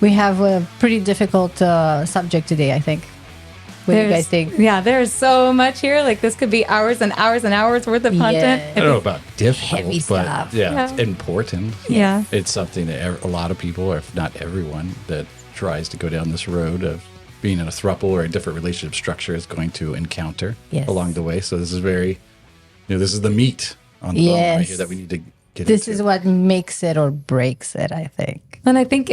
We have a pretty difficult subject today, I think. What do you guys think? Yeah, there's so much here. Like, this could be hours and hours and hours worth of content. I don't know about difficult, Heavy but stuff. it's important. Yeah. It's something that a lot of people, or if not everyone, that tries to go down this road of being in a throuple or a different relationship structure is going to encounter along the way. So this is very, this is the meat on the bone right here that we need to get This into. is what makes it or breaks it, I think. And I think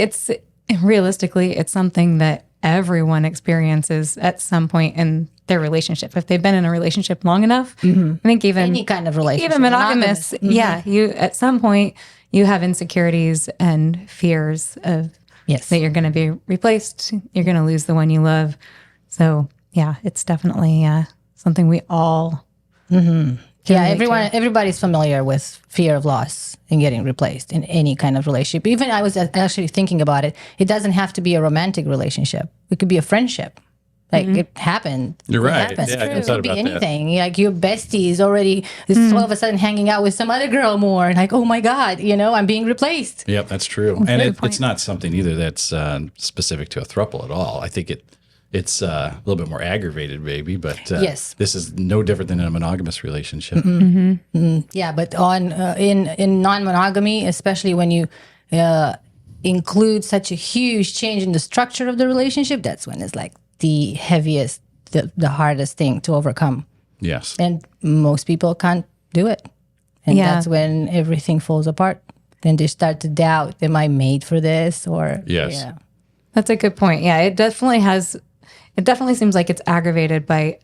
realistically, it's something that everyone experiences at some point in their relationship. If they've been in a relationship long enough, I think even Any kind of relationship. even monogamous, you at some point you have insecurities and fears of that you're going to be replaced, you're going to lose the one you love. So yeah, it's definitely something we all. Everybody's familiar with fear of loss and getting replaced in any kind of relationship. Even I was actually thinking about it. It doesn't have to be a romantic relationship. It could be a friendship. Like it happened. You're right. It happens. Yeah, It could be anything. Like your bestie is already all of a sudden hanging out with some other girl more. Like, oh my God, I'm being replaced. Yep, that's true. And it's not something either that's specific to a throuple at all. I think it's a little bit more aggravated, maybe, but this is no different than in a monogamous relationship. Yeah, but in non-monogamy, especially when you include such a huge change in the structure of the relationship, that's when it's like the heaviest, the hardest thing to overcome. Yes. And most people can't do it. And that's when everything falls apart. Then they start to doubt, am I made for this? Or That's a good point. Yeah, it definitely seems like it's aggravated by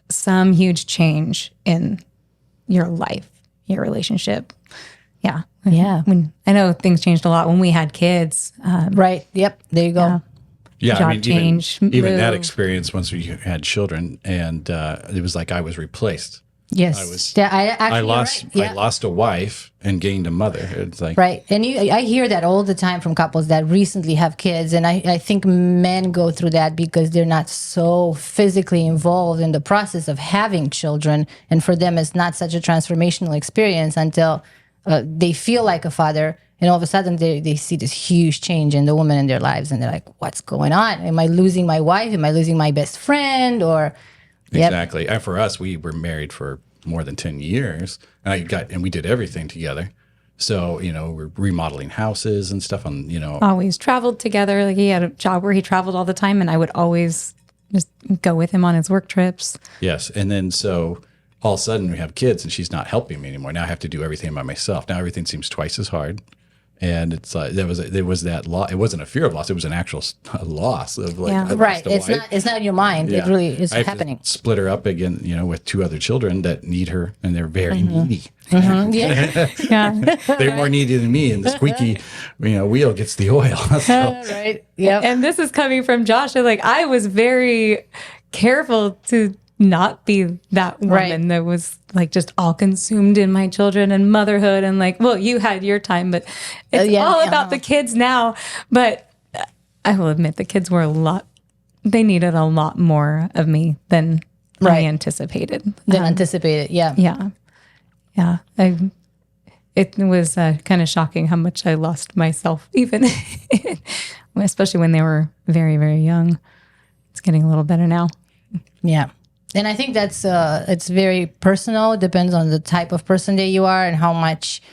some huge change in your life, your relationship. Yeah. When I know things changed a lot when we had kids. Right. Yep. There you go. Yeah, Job change, even that move. experience once we had children, and it was like I was replaced. Yes. I lost a wife and gained a mother. It's like right. And I hear that all the time from couples that recently have kids. And I think men go through that because they're not so physically involved in the process of having children. And for them, it's not such a transformational experience until they feel like a father. And all of a sudden, they see this huge change in the woman in their lives. And they're like, what's going on? Am I losing my wife? Am I losing my best friend? Or Exactly. And for us, we were married for more than 10 years, and we did everything together. So, we're remodeling houses and stuff always traveled together. Like, he had a job where he traveled all the time, and I would always just go with him on his work trips. Yes. And then so all of a sudden we have kids and she's not helping me anymore. Now I have to do everything by myself. Now everything seems twice as hard. And it's like there was that loss. It wasn't a fear of loss. It was an actual loss of like right. It's not in your mind. Yeah. It really is happening. Split her up again, with 2 other children that need her, and they're very needy. They're more needy than me, and the squeaky, wheel gets the oil. Right. Yeah. And this is coming from Josh. I was very careful to not be that woman that was like just all consumed in my children and motherhood and you had your time, but it's all about the kids now. But I will admit the kids were they needed a lot more of me than I anticipated. Yeah. It was kind of shocking how much I lost myself, even, especially when they were very, very young. It's getting a little better now. Yeah. And I think that's it's very personal. It depends on the type of person that you are and how much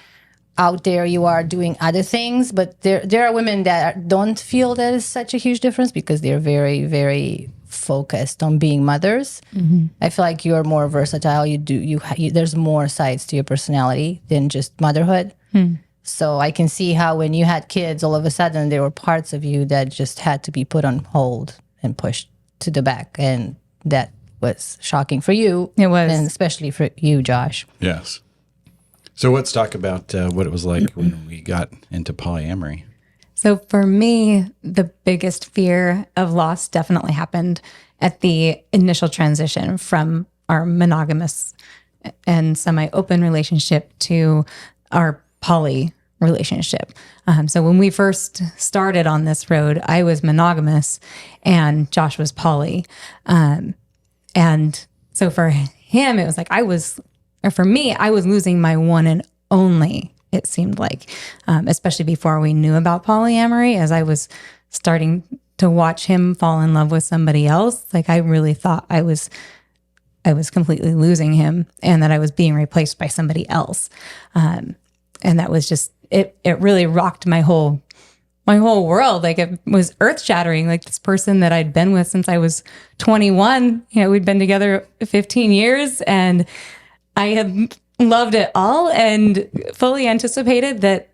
out there you are doing other things. But there are women that don't feel that is such a huge difference because they're very, very focused on being mothers. Mm-hmm. I feel like you're more versatile. There's more sides to your personality than just motherhood. So I can see how when you had kids, all of a sudden there were parts of you that just had to be put on hold and pushed to the back, and that was shocking for you. It was. And especially for you, Josh. Yes. So let's talk about what it was like when we got into polyamory. So for me, the biggest fear of loss definitely happened at the initial transition from our monogamous and semi-open relationship to our poly relationship. So when we first started on this road, I was monogamous and Josh was poly. And so for him, it was like for me, I was losing my one and only, it seemed like, especially before we knew about polyamory, as I was starting to watch him fall in love with somebody else, like I really thought I was completely losing him and that I was being replaced by somebody else. And that was just, it really rocked my whole world. Like it was earth shattering. Like this person that I'd been with since I was 21, we'd been together 15 years and I had loved it all and fully anticipated that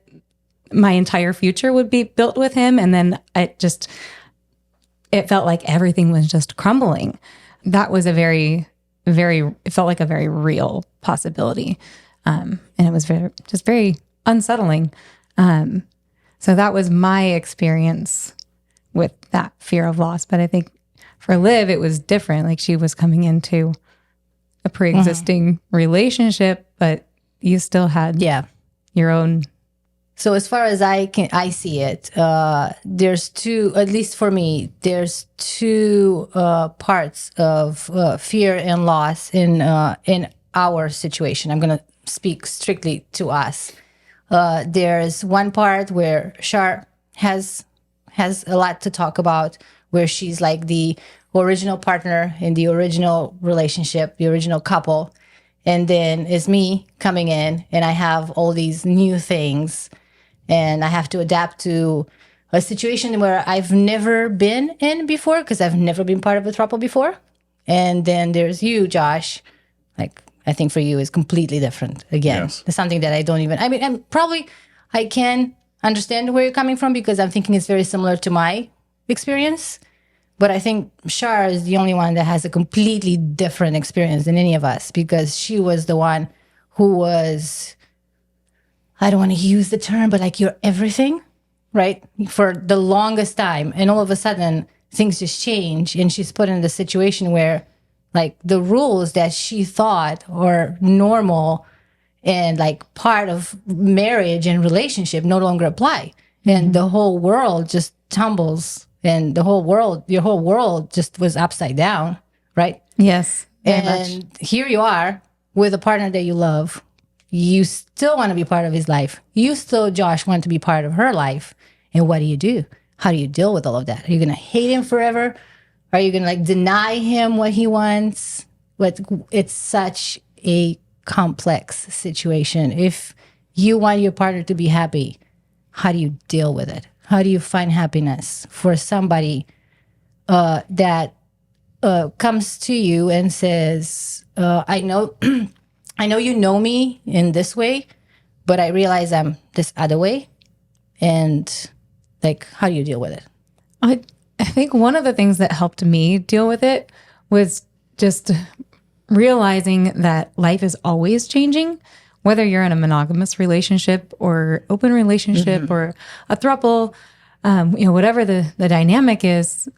my entire future would be built with him. And then it felt like everything was just crumbling. That was it felt like a very real possibility. And it was very unsettling. So that was my experience with that fear of loss. But I think for Liv, it was different. Like she was coming into a pre-existing relationship, but you still had your own. So as far as I see it, there's two, at least for me, there's two parts of fear and loss in our situation. I'm going to speak strictly to us. There's one part where Shar has a lot to talk about, where she's like the original partner in the original relationship, the original couple. And then it's me coming in and I have all these new things. And I have to adapt to a situation where I've never been in before because I've never been part of a throuple before. And then there's you, Josh. Like, I think for you is completely different. Again, It's something that I don't even, I can understand where you're coming from because I'm thinking it's very similar to my experience. But I think Shar is the only one that has a completely different experience than any of us because she was the one who was, I don't want to use the term, but like you're everything, right? For the longest time. And all of a sudden, things just change. And she's put in the situation where like the rules that she thought are normal and like part of marriage and relationship no longer apply. And the whole world just tumbles and your whole world just was upside down, right? Yes. And here you are with a partner that you love. You still want to be part of his life. You still, Josh, want to be part of her life. And what do? How do you deal with all of that? Are you going to hate him forever? Are you going to like deny him what he wants? But it's such a complex situation. If you want your partner to be happy, how do you deal with it? How do you find happiness for somebody that comes to you and says, I know you know me in this way, but I realize I'm this other way. And like, how do you deal with it? I think one of the things that helped me deal with it was just realizing that life is always changing, whether you're in a monogamous relationship or open relationship or a throuple, whatever the dynamic is,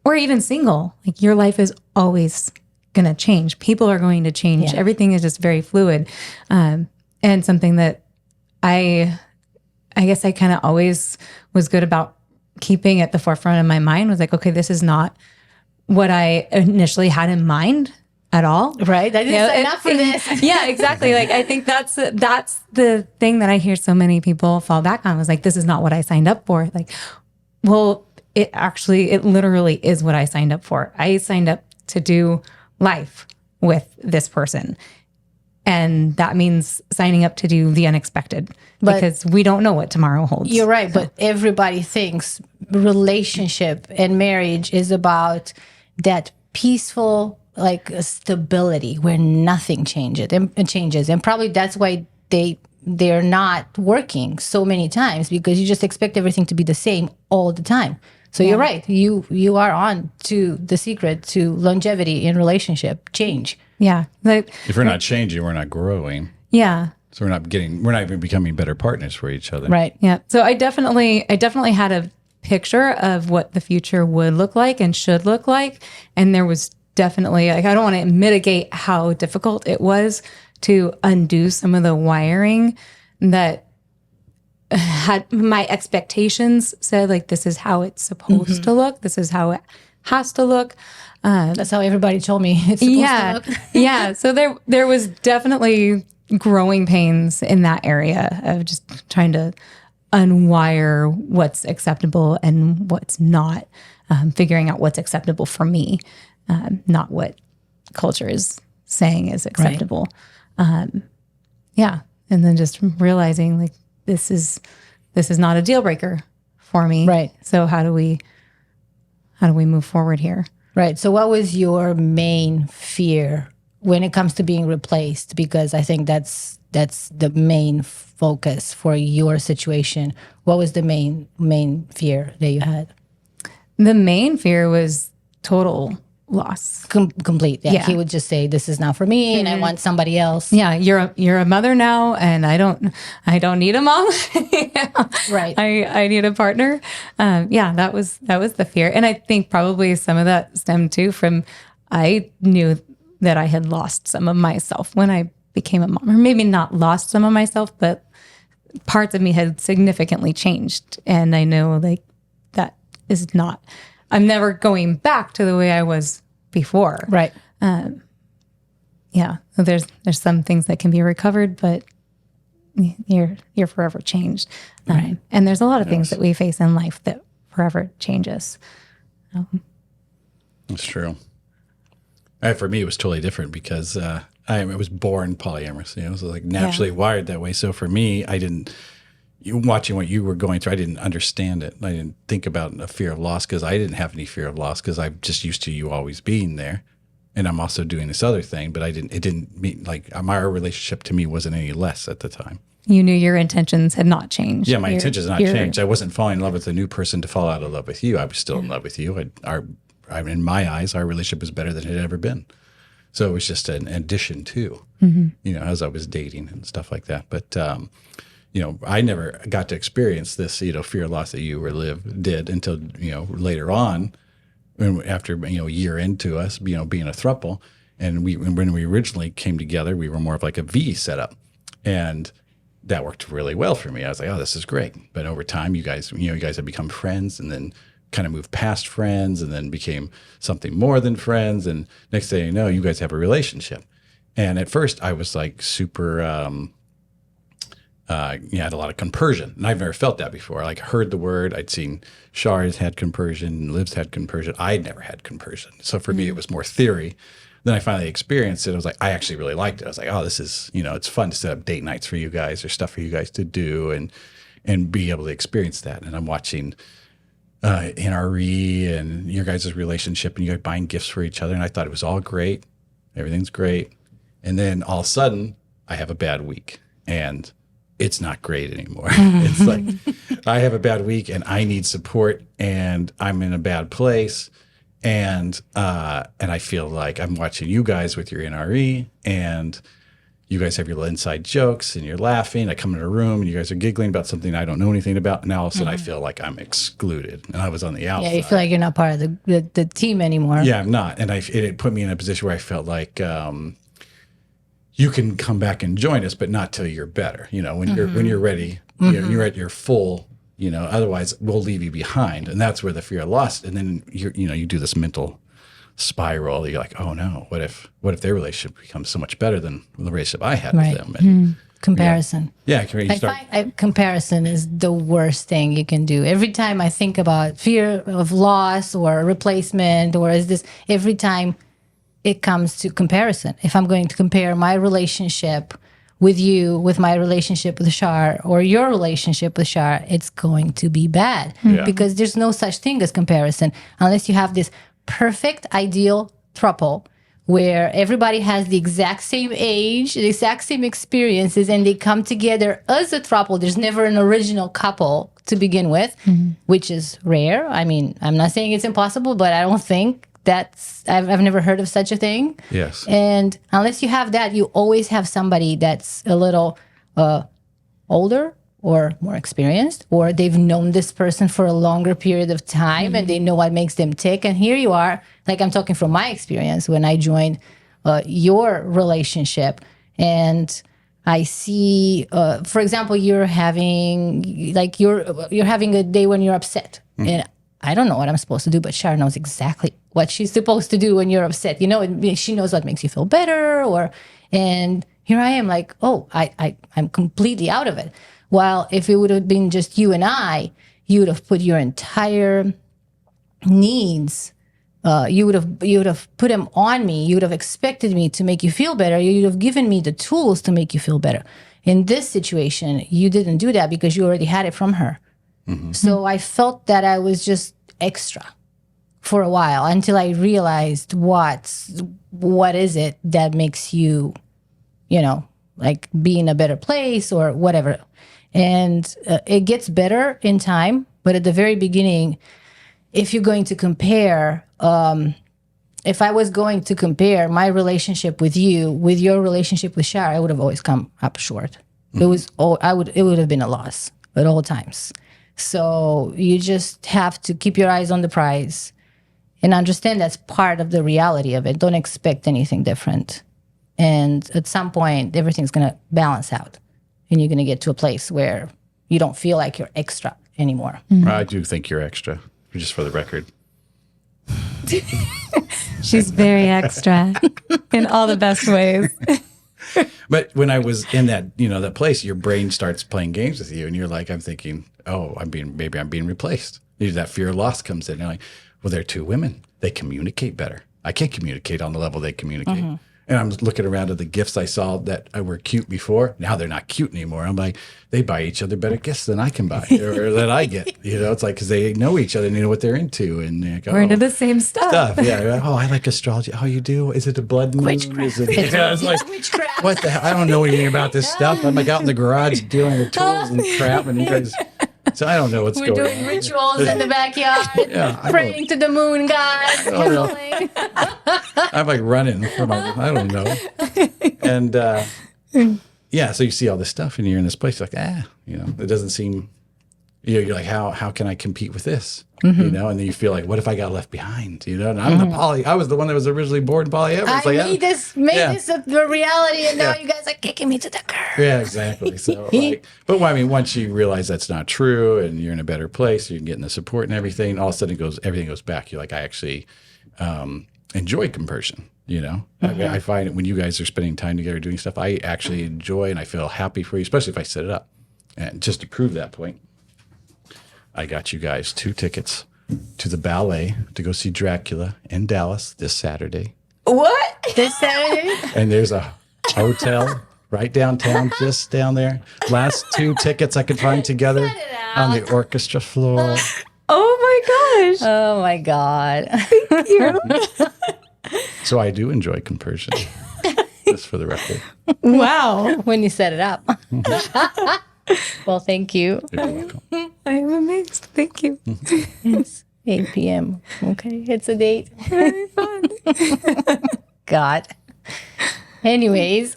or even single, like your life is always going to change. People are going to change. Yeah. Everything is just very fluid. And something that I guess I kind of always was good about keeping at the forefront of my mind was like, okay, this is not what I initially had in mind at all. Right. I didn't sign up for this. Yeah, exactly. Like, I think that's the thing that I hear so many people fall back on was like, this is not what I signed up for. Like, well, it literally is what I signed up for. I signed up to do life with this person. And that means signing up to do the unexpected because we don't know what tomorrow holds. You're right. But everybody thinks relationship and marriage is about that peaceful, like stability where nothing changes. And probably that's why they're not working so many times because you just expect everything to be the same all the time. So you're right. You are on to the secret to longevity in relationship, change. Yeah. If we're not changing, we're not growing. Yeah. So we're not even becoming better partners for each other. Right. Yeah. So I definitely had a picture of what the future would look like and should look like. And there was definitely, like, I don't want to mitigate how difficult it was to undo some of the wiring that had my expectations said, like, this is how it's supposed to look. This is how it has to look. That's how everybody told me it's supposed to look. Yeah. So there was definitely growing pains in that area of just trying to unwire what's acceptable and what's not, figuring out what's acceptable for me, not what culture is saying is acceptable. Yeah. And then just realizing like, this is not a deal breaker for me. Right. So how do we move forward here? Right. So what was your main fear when it comes to being replaced? Because I think that's the main focus for your situation. What was the main fear that you had? The main fear was total loss. Complete. Yeah. Yeah. He would just say, "This is not for me, and I want somebody else." Yeah, you're a mother now, and I don't need a mom. Right. I need a partner. Yeah, that was the fear, and I think probably some of that stemmed too from I knew that I had lost some of myself when I became a mom, or maybe not lost some of myself, but parts of me had significantly changed, and I know like that is not. I'm never going back to the way I was before. Right. Yeah, there's some things that can be recovered, but you're forever changed. Right. And there's a lot of things that we face in life that forever change us. That's true. For me, it was totally different because I was born polyamorous. You know, it was like naturally wired that way. So for me, watching what you were going through, I didn't understand it. I didn't think about a fear of loss because I didn't have any fear of loss because I'm just used to you always being there. And I'm also doing this other thing, but it didn't mean like our relationship to me wasn't any less at the time. You knew your intentions had not changed. Yeah, my intentions had not changed. I wasn't falling in love with a new person to fall out of love with you. I was still in love with you. In my eyes, our relationship was better than it had ever been. So it was just an addition to, as I was dating and stuff like that. But, I never got to experience this, fear of loss that you did until, later on, after, a year into us, being a throuple. And when we originally came together, we were more of like a V setup. And that worked really well for me. I was like, oh, this is great. But over time, you guys have become friends and then kind of moved past friends and then became something more than friends. And next thing you know, you guys have a relationship. And at first I was like super, had a lot of compersion. And I've never felt that before. I heard the word. I'd seen Shars had compersion, Liv's had compersion. I'd never had compersion. So for me, it was more theory. Then I finally experienced it. I was like, I actually really liked it. I was like, oh, this is, it's fun to set up date nights for you guys or stuff for you guys to do and be able to experience that. And I'm watching NRE and your guys' relationship and you guys buying gifts for each other. And I thought it was all great. Everything's great. And then all of a sudden I have a bad week and it's not great anymore. It's like I have a bad week and I need support and I'm in a bad place. And I feel like I'm watching you guys with your NRE and you guys have your little inside jokes and you're laughing. I come in a room and you guys are giggling about something I don't know anything about. And all of a sudden I feel like I'm excluded and I was on the outside. Yeah, you feel like you're not part of the team anymore. Yeah, I'm not. And it put me in a position where I felt like you can come back and join us, but not till you're better. When you're ready, you're at your full, otherwise we'll leave you behind. And that's where the fear of loss. And then you do this mental spiral. You're like, oh no, what if their relationship becomes so much better than the relationship I had with them? And, comparison. Yeah. Comparison is the worst thing you can do. Every time I think about fear of loss or replacement, or every time it comes to comparison. If I'm going to compare my relationship with you, with my relationship with Shar, or your relationship with Shar, it's going to be bad because there's no such thing as comparison unless you have this perfect ideal throuple where everybody has the exact same age, the exact same experiences, and they come together as a throuple. There's never an original couple to begin with, which is rare. I mean, I'm not saying it's impossible, but I don't think I've never heard of such a thing. Yes. And unless you have that, you always have somebody that's a little older or more experienced, or they've known this person for a longer period of time and they know what makes them tick. And here you are, like I'm talking from my experience when I joined your relationship, and I see, for example, you're having a day when you're upset, and I don't know what I'm supposed to do, but Shar knows exactly what she's supposed to do when you're upset. She knows what makes you feel better, and here I am like, oh, I'm completely out of it. While if it would have been just you and I, you would have put your entire needs, you would have put them on me. You would have expected me to make you feel better. You would have given me the tools to make you feel better. In this situation, you didn't do that because you already had it from her. So I felt that I was just extra for a while until I realized what is it that makes you, like be in a better place or whatever. And it gets better in time. But at the very beginning, if you're going to compare, if I was going to compare my relationship with you with your relationship with Shara, I would have always come up short. It would have been a loss at all times. So you just have to keep your eyes on the prize and understand that's part of the reality of it. Don't expect anything different. And at some point, everything's going to balance out. And you're going to get to a place where you don't feel like you're extra anymore. I do think you're extra, just for the record. She's very extra in all the best ways. But when I was in that, that place, your brain starts playing games with you, and you're like, I'm thinking, oh, maybe I'm being replaced. That fear of loss comes in. You're like, well, they're two women. They communicate better. I can't communicate on the level they communicate. And I'm looking around at the gifts I saw that were cute before. Now they're not cute anymore. I'm like, they buy each other better gifts than I can buy or that I get. It's like because they know each other and they know what they're into. And they go, we're into the same stuff. Yeah. Oh, I like astrology. Oh, you do? Is it a blood moon? Witchcraft. It's like, what the hell? I don't know anything about this stuff. I'm like out in the garage dealing with tools and crap. And you guys... So I don't know what's going on. We're doing rituals in the backyard, praying to the moon god. I'm like running from I don't know. And so you see all this stuff and you're in this place like, it doesn't seem, you're like, how can I compete with this? And then you feel like, what if I got left behind? And I'm I was the one that was originally born polyamorous. I made this the reality, and now you guys are kicking me to the curb. Yeah, exactly. So, but I mean, once you realize that's not true, and you're in a better place, you're getting the support and everything. All of a sudden, everything goes back. You're like, I actually enjoy compersion. I find it when you guys are spending time together doing stuff, I actually enjoy and I feel happy for you, especially if I set it up. And just to prove that point, I got you guys 2 tickets to the ballet to go see Dracula in Dallas this Saturday. What? This Saturday? And there's a hotel right downtown, just down there. Last 2 tickets I could find together on the orchestra floor. Oh my gosh. Oh my God. Thank you. So I do enjoy compersion, just for the record. Wow. When you set it up. Well, thank you. You're welcome. I am amazed. Thank you. It's 8 p.m. Okay, it's a date. Very fun. God. Anyways,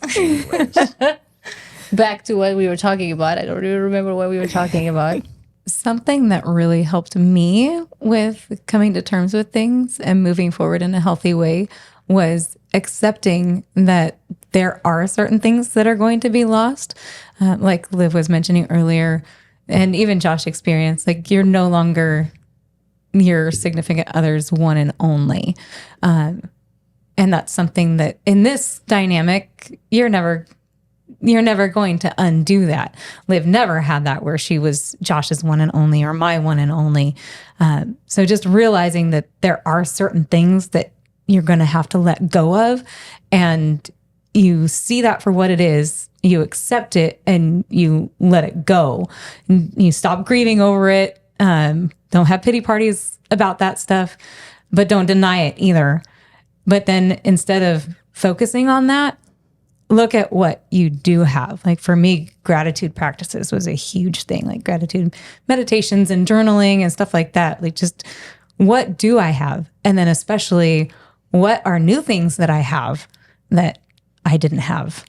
back to what we were talking about. I don't even remember what we were talking about. Something that really helped me with coming to terms with things and moving forward in a healthy way was accepting that there are certain things that are going to be lost. Like Liv was mentioning earlier, and even Josh experienced, like you're no longer your significant other's one and only. And that's something that in this dynamic, you're never going to undo that. Liv never had that where she was Josh's one and only or my one and only. So just realizing that there are certain things that you're going to have to let go of, and you see that for what it is, you accept it and you let it go. And you stop grieving over it. Don't have pity parties about that stuff, but don't deny it either. But then instead of focusing on that, look at what you do have. Like for me, gratitude practices was a huge thing, like gratitude meditations and journaling and stuff like that. Like just what do I have? And then especially what are new things that I have that I didn't have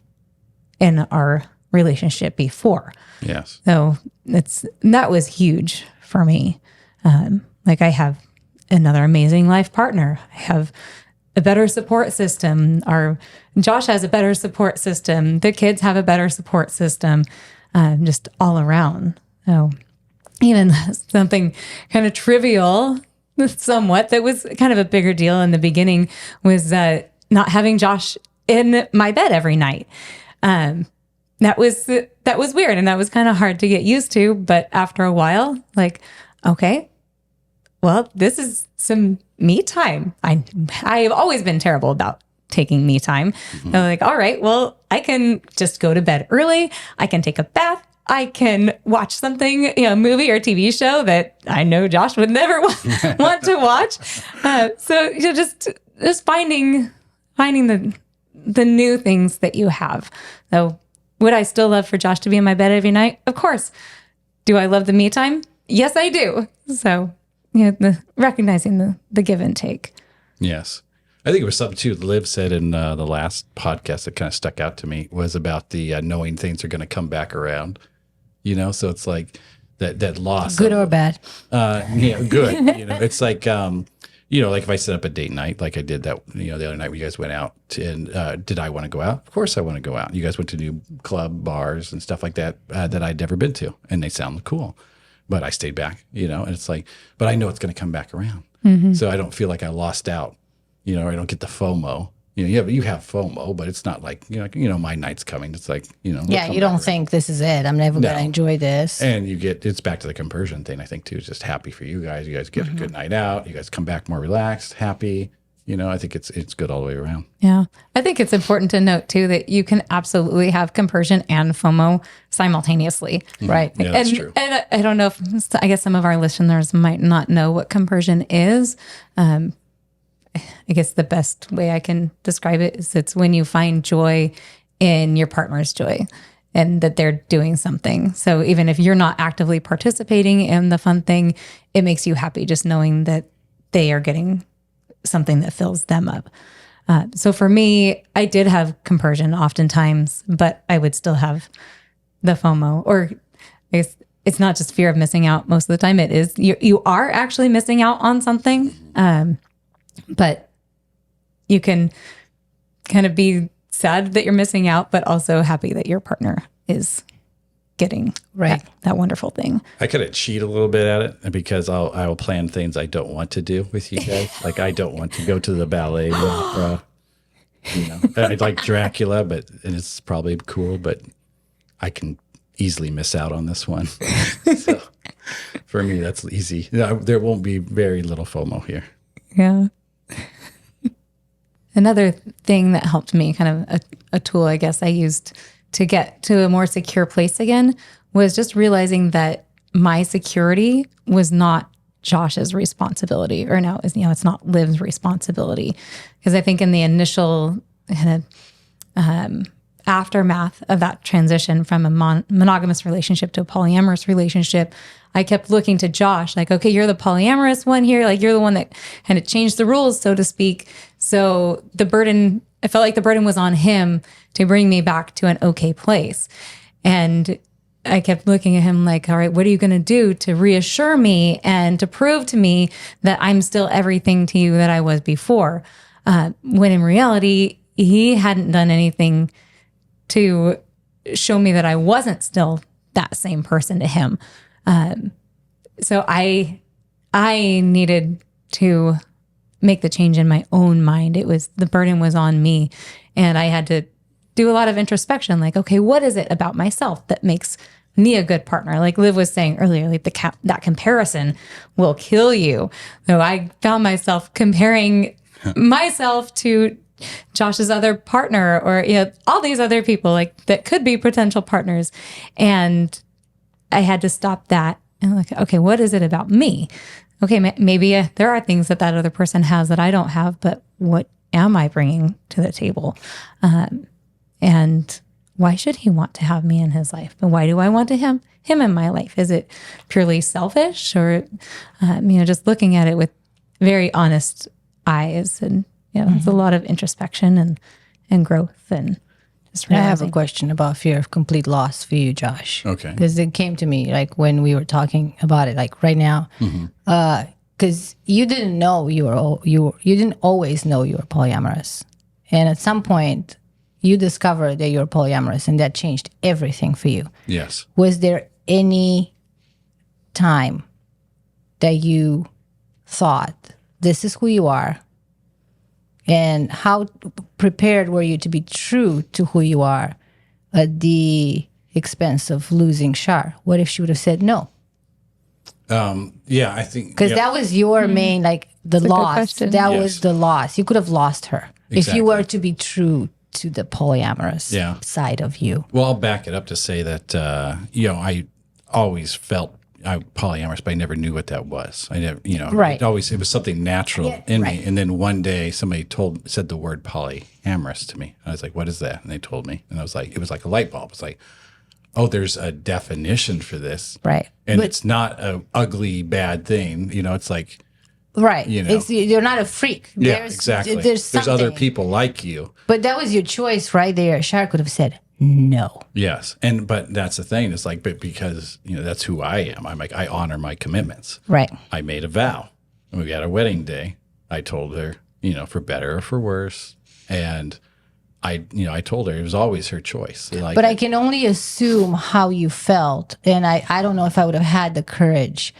in our relationship before. Yes. So that was huge for me. Like I have another amazing life partner. I have a better support system. Josh has a better support system. The kids have a better support system, just all around. So even something kind of trivial, somewhat, that was kind of a bigger deal in the beginning was not having Josh in my bed every night. that was weird. And that was kind of hard to get used to. But after a while, like, okay, well, this is some me time. I've always been terrible about taking me time. I'm like, all right, well, I can just go to bed early. I can take a bath. I can watch something, movie or TV show that I know Josh would never want to watch. So just finding the new things that you have. So would I still love for Josh to be in my bed every night? Of course. Do I love the me time? Yes, I do. So, recognizing the give and take. Yes. I think it was something too Liv said in the last podcast that kind of stuck out to me was about the knowing things are going to come back around, so it's like that loss. Good or bad? Good. It's like, like if I set up a date night, like I did that, the other night when you guys went out and did I want to go out? Of course I want to go out. You guys went to new club bars and stuff like that, that I'd never been to, and they sound cool, but I stayed back, and it's like, but I know it's going to come back around. Mm-hmm. So I don't feel like I lost out. Or I don't get the FOMO. You have FOMO, but it's not like, my night's coming. It's like, Yeah, you don't think this is it. I'm never going to enjoy this. And it's back to the conversion thing, I think, too. It's just happy for you guys. You guys get a good night out. You guys come back more relaxed, happy. I think it's good all the way around. Yeah. I think it's important to note, too, that you can absolutely have compersion and FOMO simultaneously. Mm-hmm. Right. Yeah, that's true. And I don't know I guess some of our listeners might not know what compersion is. I guess the best way I can describe it is it's when you find joy in your partner's joy and that they're doing something. So even if you're not actively participating in the fun thing, it makes you happy just knowing that they are getting something that fills them up. So for me, I did have compersion oftentimes, but I would still have the FOMO, or I guess it's not just fear of missing out most of the time. It is, you are actually missing out on something. But you can kind of be sad that you're missing out, but also happy that your partner is getting that wonderful thing. I kind of cheat a little bit at it because I will plan things I don't want to do with you guys. Like I don't want to go to the ballet. I'd like Dracula, and it's probably cool, but I can easily miss out on this one. So for me, that's easy. There won't be very little FOMO here. Yeah. Another thing that helped me, kind of a tool I guess I used to get to a more secure place again, was just realizing that my security was not Josh's responsibility, or it's not Liv's responsibility. Because I think in the initial kind of aftermath of that transition from a monogamous relationship to a polyamorous relationship, I kept looking to Josh like, okay, you're the polyamorous one here. Like you're the one that kind of changed the rules, so to speak. So I felt like the burden was on him to bring me back to an okay place. And I kept looking at him like, all right, what are you going to do to reassure me and to prove to me that I'm still everything to you that I was before? When in reality, he hadn't done anything to show me that I wasn't still that same person to him. So I needed to make the change in my own mind. The burden was on me, and I had to do a lot of introspection. Like, okay, what is it about myself that makes me a good partner? Like Liv was saying earlier, like that comparison will kill you. So I found myself comparing myself to Josh's other partner, or all these other people like that could be potential partners, and I had to stop that and like, okay, what is it about me? Okay, maybe there are things that other person has that I don't have, but what am I bringing to the table? And why should he want to have me in his life? And why do I want to have him in my life? Is it purely selfish, or just looking at it with very honest eyes? And it's a lot of introspection and growth and. I have a question about fear of complete loss for you, Josh. Okay. Because it came to me like when we were talking about it, like right now, because you didn't know you didn't always know you were polyamorous, and at some point you discovered that you're polyamorous, and that changed everything for you. Yes. Was there any time that you thought this is who you are? And how prepared were you to be true to who you are at the expense of losing Shar? What if she would have said no? Yeah, I think Because that was your main, like the loss. That was the loss. You could have lost her if you were to be true to the polyamorous side of you. Well, I'll back it up to say that I always felt polyamorous, but I never knew what that was. I never, right. It was something natural in me. And then one day somebody said the word polyamorous to me. And I was like, what is that? And they told me. And I was like, it was like a light bulb. It's like, oh, there's a definition for this. Right. And it's not an ugly, bad thing. It's like, right. You're not a freak. Yeah, exactly. There's other people like you. But that was your choice right there. Shar could have said no. Yes. But that's the thing. It's like, but because, that's who I am. I'm like, I honor my commitments. Right. I made a vow. And we had our wedding day. I told her, for better or for worse. And I told her it was always her choice. But I can only assume how you felt. And I don't know if I would have had the courage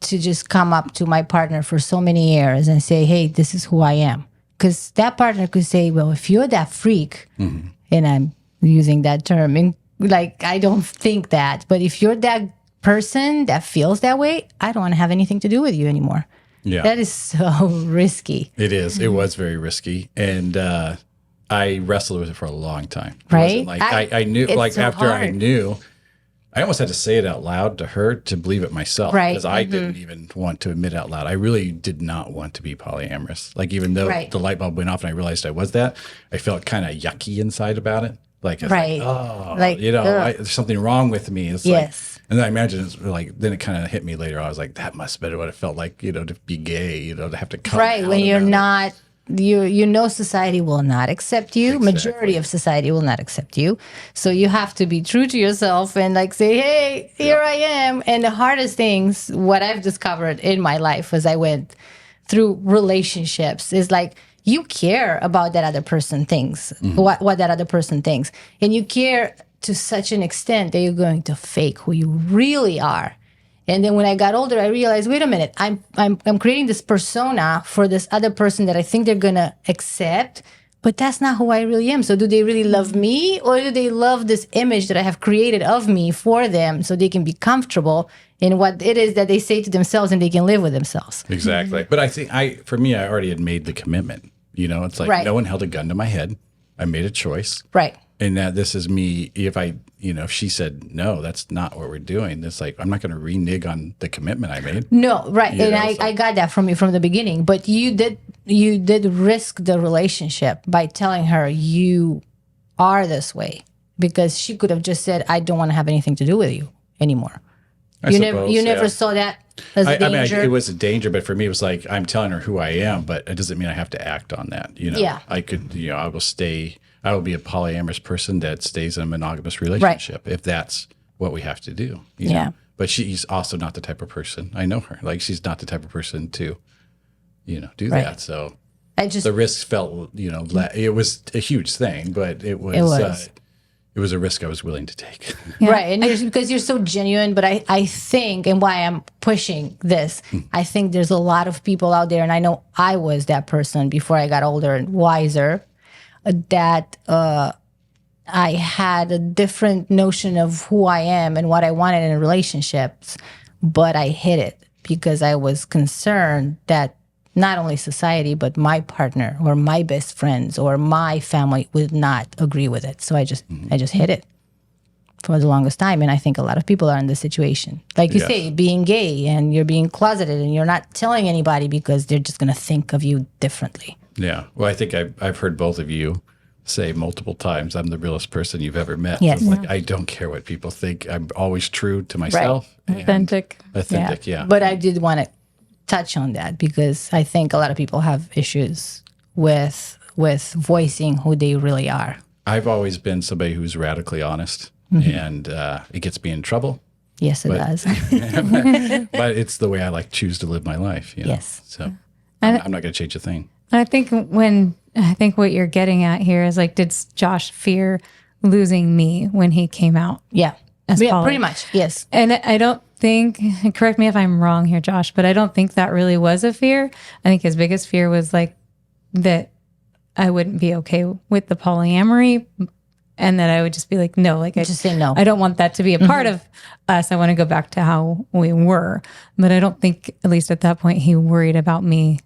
to just come up to my partner for so many years and say, hey, this is who I am. Because that partner could say, well, if you're that freak, and I'm using that term, and I don't think that. But if you're that person that feels that way, I don't want to have anything to do with you anymore. Yeah. That is so risky. It is. It was very risky. And I wrestled with it for a long time. Right? I knew, so after hard. I knew, I almost had to say it out loud to her to believe it myself. Right. Because I didn't even want to admit out loud. I really did not want to be polyamorous. Even though the light bulb went off and I realized I was that, I felt kind of yucky inside about it. There's something wrong with me. It's and then I imagine it's then it kind of hit me later. I was like, that must have been what it felt like, to be gay, to have to come out when you're not. Society will not accept you. Exactly. Majority of society will not accept you. So you have to be true to yourself and say, hey, here I am. And the hardest things, what I've discovered in my life as I went through relationships is you care about that other person thinks, what that other person thinks. And you care to such an extent that you're going to fake who you really are. And then when I got older, I realized, wait a minute, I'm creating this persona for this other person that I think they're gonna accept, but that's not who I really am. So do they really love me, or do they love this image that I have created of me for them so they can be comfortable in what it is that they say to themselves and they can live with themselves? Exactly. But I think for me, I already had made the commitment. It's no one held a gun to my head. I made a choice. Right. And that this is me. If she said, no, that's not what we're doing. It's I'm not going to renege on the commitment I made. No, right. I got that from you from the beginning. But you did risk the relationship by telling her you are this way, because she could have just said, I don't want to have anything to do with you anymore. You never saw that as a danger? It was a danger, but for me, it was I'm telling her who I am, but it doesn't mean I have to act on that. Yeah. I could, I will be a polyamorous person that stays in a monogamous relationship if that's what we have to do. Yeah. But she's also not the type of person, I know her, she's not the type of person to, do that. So the risk felt, it was a huge thing, but it was a risk I was willing to take. Yeah. Right. And because you're so genuine, but I think, and why I'm pushing this, I think there's a lot of people out there, and I know I was that person before I got older and wiser, that I had a different notion of who I am and what I wanted in relationships, but I hid it because I was concerned that not only society, but my partner or my best friends or my family would not agree with it. So I just hid it for the longest time. And I think a lot of people are in this situation. Like you say, being gay and you're being closeted and you're not telling anybody because they're just going to think of you differently. Yeah. Well, I think I've heard both of you say multiple times, I'm the realest person you've ever met. Yes. I don't care what people think. I'm always true to myself. Right. Authentic, yeah. But I did want to touch on that because I think a lot of people have issues with voicing who they really are. I've always been somebody who's radically honest, and it gets me in trouble. Yes, it does. But it's the way I choose to live my life. Yes. So I'm not going to change a thing. I think what you're getting at here is did Josh fear losing me when he came out? Yeah. Pretty much. Yes. And I don't think, correct me if I'm wrong here, Josh, but I don't think that really was a fear. I think his biggest fear was that I wouldn't be okay with the polyamory and that I would just be like, no, like I Just say no. I don't want that to be a part of us. I want to go back to how we were. But I don't think, at least at that point, he worried about me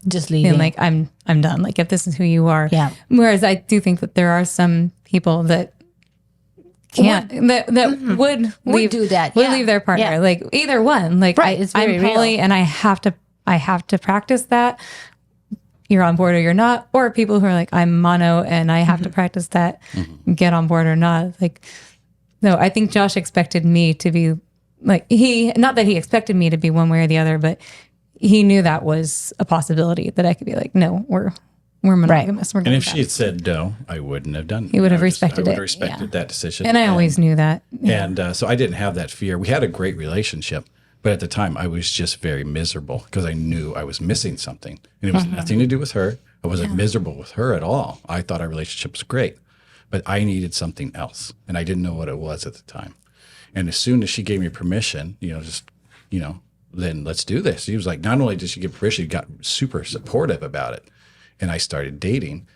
just leaving. being like, I'm done. Like, if this is who you are. Yeah. Whereas I do think that there are some people that can't, that would leave, do that. would Yeah. leave their partner. Yeah. Like either one. Like Right. It's very I'm poly, real. and I have to practice that. You're on board or you're not. Or people who are like, I'm mono and I have to practice that, get on board or not. Like, no, I think Josh expected me to be like, not that he expected me to be one way or the other, but he knew that was a possibility, that I could be like, no, we're monogamous. We're And going if she had said no, I wouldn't have done it. He would have I respected would it. have respected that decision. And I always knew that. And so I didn't have that fear. We had a great relationship, but at the time I was just very miserable because I knew I was missing something. And it was nothing to do with her. I wasn't miserable with her at all. I thought our relationship was great, but I needed something else. And I didn't know what it was at the time. And as soon as she gave me permission, then let's do this. She was like, not only did she give permission, she got super supportive about it. And I started dating,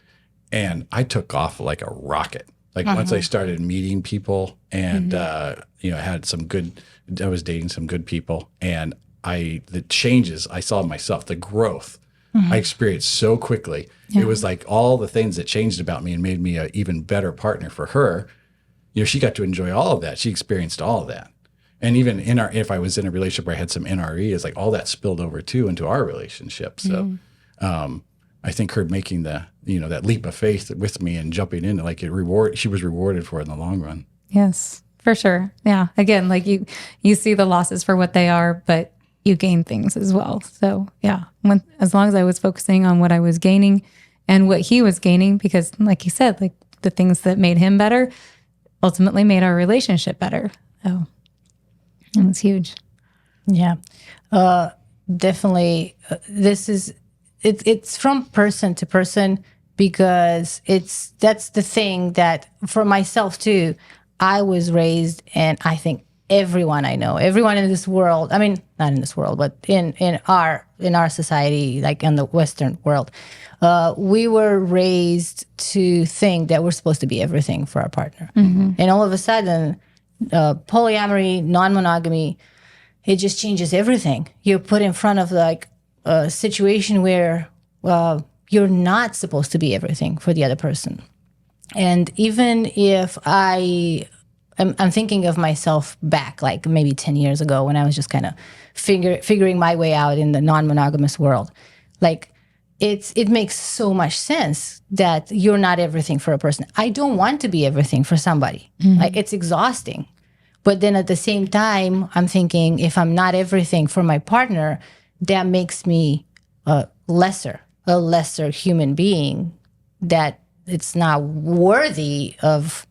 and I took off like a rocket. Like once I started meeting people and, I was dating some good people, and the changes I saw in myself, the growth I experienced so quickly. Yeah. It was like all the things that changed about me and made me an even better partner for her. She got to enjoy all of that. She experienced all of that. And even if I was in a relationship where I had some NRE, it's like all that spilled over too into our relationship. So, I think her making that leap of faith with me and jumping in, like she was rewarded for it in the long run. Yes, for sure. Yeah. Again, like you see the losses for what they are, but you gain things as well. So yeah, as long as I was focusing on what I was gaining and what he was gaining, because like you said, like the things that made him better ultimately made our relationship better. So it was huge. Yeah. Definitely. It's from person to person, because that's the thing that for myself too, I was raised, and I think everyone I know, everyone in this world, I mean, not in this world, but in our society, like in the Western world, we were raised to think that we're supposed to be everything for our partner. And all of a sudden, polyamory, non-monogamy, it just changes everything. You're put in front of like a situation where you're not supposed to be everything for the other person. And even if I'm thinking of myself back, like maybe 10 years ago, when I was just kind of figuring my way out in the non-monogamous world, like it makes so much sense that you're not everything for a person. I don't want to be everything for somebody. Like, it's exhausting. But then at the same time, I'm thinking, if I'm not everything for my partner, that makes me a lesser human being, that it's not worthy of,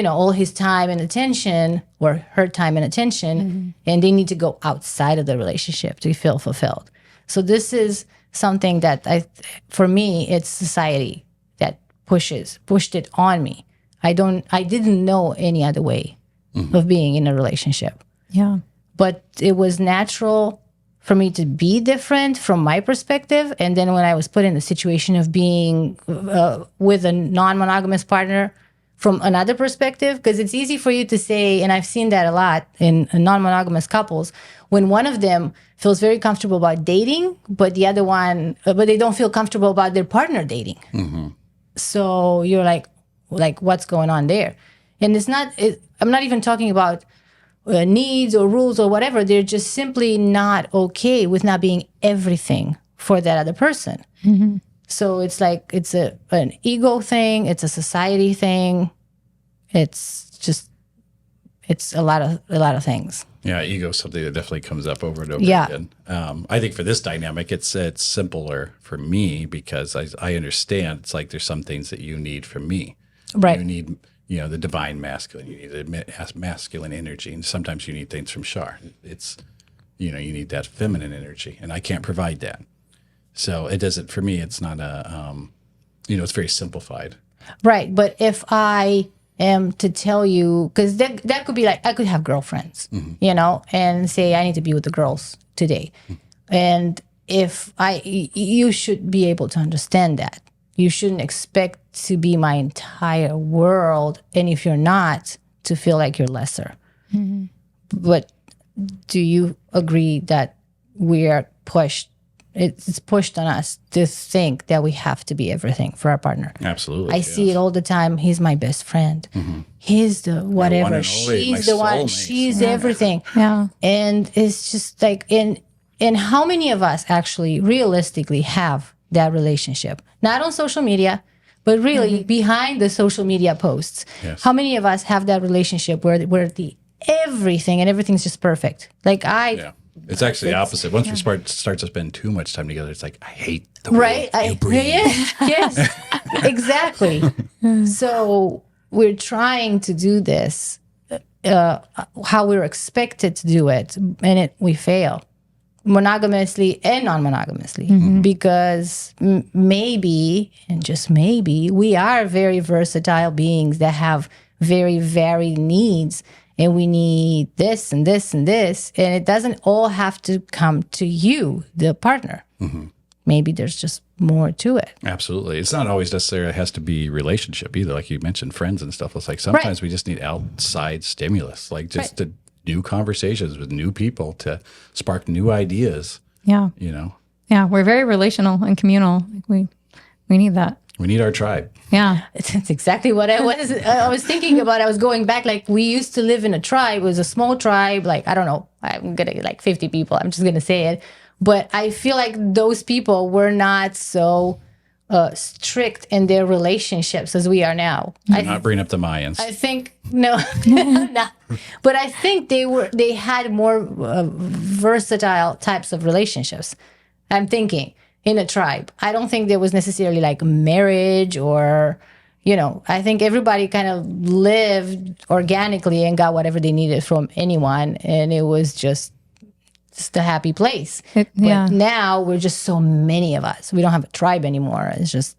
all his time and attention, or her time and attention, and they need to go outside of the relationship to feel fulfilled. So this is something that for me, it's society that pushed it on me. I didn't know any other way of being in a relationship. Yeah. But it was natural for me to be different from my perspective. And then when I was put in the situation of being with a non-monogamous partner from another perspective, because it's easy for you to say, and I've seen that a lot in non-monogamous couples, when one of them feels very comfortable about dating, but the other one, but they don't feel comfortable about their partner dating. So you're like what's going on there? And I'm not even talking about needs or rules or whatever. They're just simply not okay with not being everything for that other person. So it's like it's an ego thing. It's a society thing. It's a lot of things. Yeah, ego is something that definitely comes up over and over Yeah. again. I think for this dynamic, it's simpler for me because I understand it's like there's some things that you need from me. Right. You need the divine masculine. You need the masculine energy, and sometimes you need things from Shar. It's you need that feminine energy, and I can't provide that. So it doesn't, for me, it's not it's very simplified. Right. But if I am to tell you, because that could be like, I could have girlfriends, and say, I need to be with the girls today. And you should be able to understand that. You shouldn't expect to be my entire world. And if you're not, to feel like you're lesser. But do you agree that we are pushed? It's pushed on us to think that we have to be everything for our partner. Absolutely. I see it all the time. He's my best friend. He's the whatever. She's the one. She's everything. Yeah. And it's just like, and how many of us actually realistically have that relationship? Not on social media, but really behind the social media posts. Yes. How many of us have that relationship where the everything and everything's just perfect? Like It's actually the opposite. Once we start to spend too much time together, it's like, I hate the way you breathe. Yes, exactly. So we're trying to do this how we're expected to do it, and we fail monogamously and non-monogamously because maybe, and just maybe, we are very versatile beings that have very varied needs. And we need this and this and this. And it doesn't all have to come to you, the partner. Maybe there's just more to it. Absolutely. It's not always necessarily has to be relationship either. Like you mentioned, friends and stuff. It's like sometimes we just need outside stimulus, like just to new conversations with new people to spark new ideas. Yeah. You know? Yeah. We're very relational and communal. Like we need that. We need our tribe. Yeah. It's exactly what I was thinking about. I was going back, like we used to live in a tribe. It was a small tribe. Like, I don't know, I'm going to like 50 people. I'm just going to say it. But I feel like those people were not so strict in their relationships as we are now. Not bring up the Mayans. I think, no, no. But I think they had more versatile types of relationships. I'm thinking. In a tribe. I don't think there was necessarily like marriage or, I think everybody kind of lived organically and got whatever they needed from anyone. And it was just a happy place. But now we're just so many of us. We don't have a tribe anymore. It's just.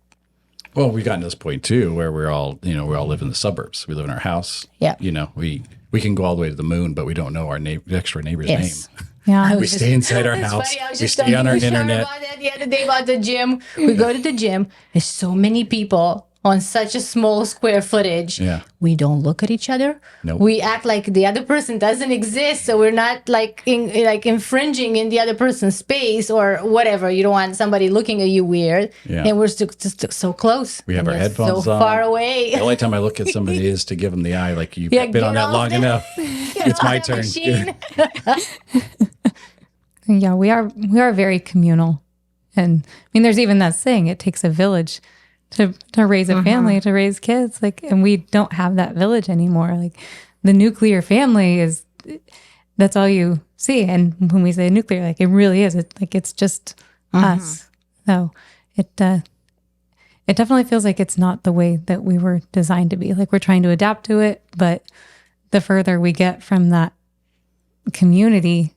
Well, we've gotten to this point too where we all live in the suburbs. We live in our house. Yeah. We can go all the way to the moon, but we don't know our next door neighbor's name. Yeah. We stay inside our house. We stay on our internet. About that the other day about the gym. We go to the gym. There's so many people on such a small square footage. Yeah. We don't look at each other. Nope. We act like the other person doesn't exist, so we're not like infringing in the other person's space or whatever. You don't want somebody looking at you weird. Yeah. And we're just so close. We have our headphones so on. far away. The only time I look at somebody is to give them the eye, like you've been on that long enough. It's my turn. Yeah, we are very communal. And I mean, there's even that saying, it takes a village to raise a family, to raise kids. Like, and we don't have that village anymore. Like the nuclear family that's all you see. And when we say nuclear, like it really is. It's just us. So it definitely feels like it's not the way that we were designed to be. Like we're trying to adapt to it, but the further we get from that community,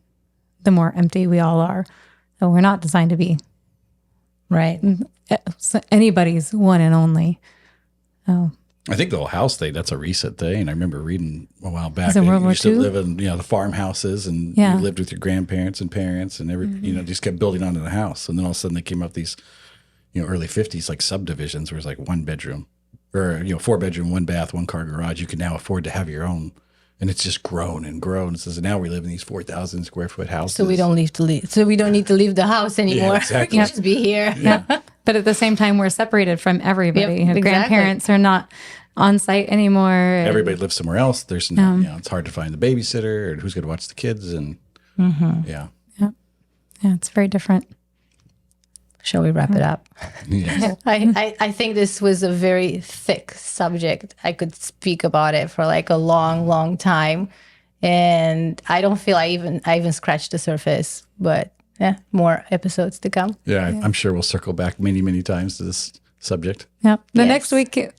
the more empty we all are. So we're not designed to be anybody's one and only. Oh. I think the whole house thing, that's a recent thing. I remember reading a while back. It World you War used to II? live in the farmhouses and you lived with your grandparents and parents and just kept building onto the house. And then all of a sudden they came up these, early 50s like subdivisions where it's like 1 bedroom or 4 bedroom, 1 bath, 1 car garage. You can now afford to have your own. And it's just grown and grown. So now we live in these 4,000 square foot houses. So we don't need to leave the house anymore. Yeah, exactly. We can just be here. Yeah. But at the same time, we're separated from everybody. Yep, exactly. Grandparents are not on site anymore. Everybody lives somewhere else. There's no, it's hard to find the babysitter or who's going to watch the kids. And Yeah, it's very different. Shall we wrap it up? yeah. I think this was a very thick subject. I could speak about it for like a long, long time. And I don't feel I even scratched the surface, but more episodes to come. Yeah, I'm sure we'll circle back many, many times to this subject. Yep.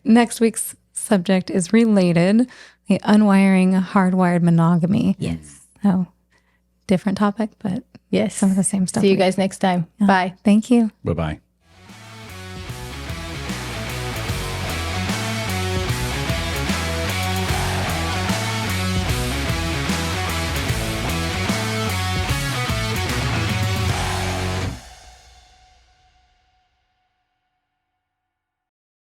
Next week's subject is related, the Unwiring Hardwired Monogamy. Yes. So different topic, but yes, some of the same stuff. See you guys next time. Bye. Thank you. Bye-bye.